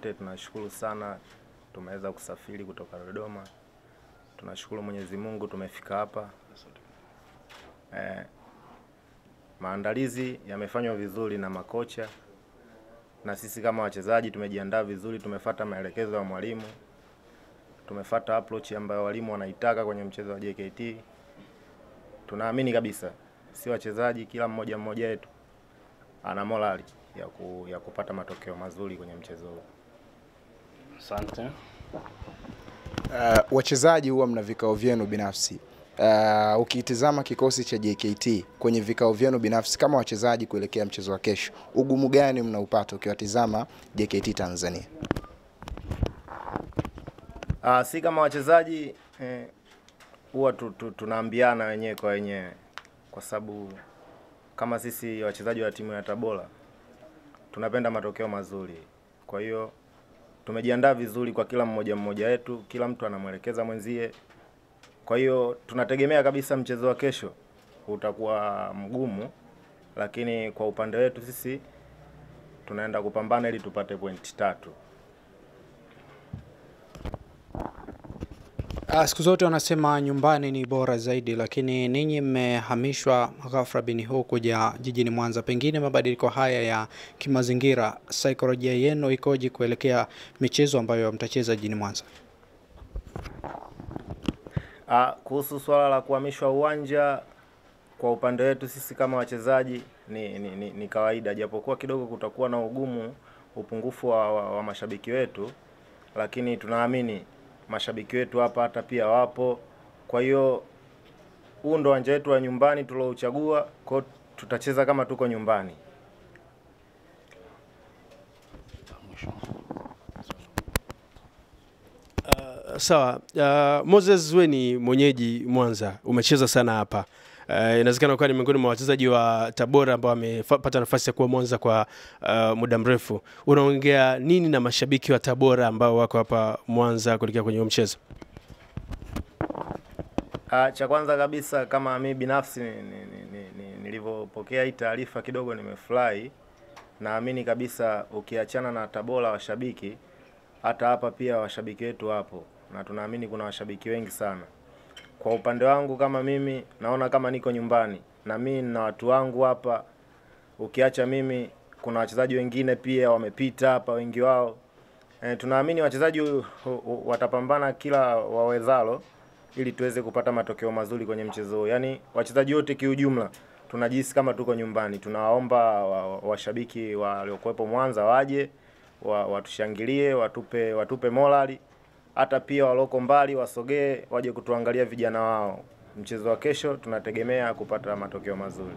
wote tunashukuru sana tumeweza kusafiri kutoka Dodoma. Tunashukuru Mwenyezi Mungu tumefika hapa. Maandalizi yamefanywa vizuri na makocha, na sisi kama wachezaji tumejiandaa vizuri, tumefuata maelekezo ya mwalimu. Tumefuata approach ambayo walimu wanaitaka kwenye mchezo wa JKT. Tunaamini kabisa si wachezaji, kila mmoja wetu ana morali ya kupata matokeo mazuri kwenye mchezo huu. Asante. Wachezaji huwa mna vikao vyenu binafsi. Ukitizama kikosi cha JKT kwenye vikao vyenu binafsi kama wachezaji kuelekea mchezo wa kesho, ugumu gani mnaupata ukiwatizama JKT Tanzania? Si kama wachezaji huwa tunaambiana wenyewe kwa wenyewe, kwa sababu kama sisi wachezaji wa timu ya Tabora tunapenda matokeo mazuri. Kwa hiyo tumejiandaa vizuri kwa kila mmoja wetu, kila mtu anamuelekeza mwenzie. Kwa hiyo tunategemea kabisa mchezo wa kesho utakuwa mgumu, lakini kwa upande wetu sisi tunaenda kupambana ili tupate pointi 3. Siku zote wanasema nyumbani ni bora zaidi, lakini ninyi mmehamishwa ghafla bini huu kuja jijini Mwanza. Pengine mabadiliko haya ya kimazingira, saikolojia yenu ikoje kuelekea michezo ambayo mtacheza jijini Mwanza? Kuhusu swala la kuhamishwa uwanja, kwa upande wetu sisi kama wachezaji ni kawaida, japokuwa kidogo kutakuwa na ugumu, upungufu wa mashabiki wetu, lakini tunaamini mashabiki wetu hapa hata pia wapo. Kwa hiyo huu ndo uwanja wetu wa nyumbani tulouchagua, kwa tutacheza kama tuko nyumbani. Sawa. Moses, wewe ni mwenyeji Mwanza, umecheza sana hapa. Inawezekana kwa ni miongoni mwa wachezaji wa Tabora ambao wamepata nafasi ya kuwa Mwanza kwa muda mrefu. Unaongea nini na mashabiki wa Tabora ambao wako hapa Mwanza kuelekea kwenye mchezo? Cha kwanza kabisa, kama mimi binafsi nilivyopokea hii taarifa kidogo nimefurahi. Naamini kabisa ukiachana na Tabora washabiki, hata hapa pia washabiki wetu hapo, na tunaamini kuna washabiki wengi sana. Kwa upande wangu kama mimi naona kama niko nyumbani, na mimi na watu wangu hapa. Ukiacha mimi kuna wachezaji wengine pia wamepita hapa, wengi wao. Tunaamini wachezaji watapambana kila wawezalo ili tuweze kupata matokeo mazuri kwenye mchezo. Yaani wachezaji wote kiujumla tunajihisi kama tuko nyumbani. Tunawaomba washabiki waliokuwepo Mwanza waje, watushangilie, watupe morali. Hata pia waloko mbali wasogee waje kutuangalia vijana wao. Mchezo wa kesho tunategemea kupata matokeo mazuri.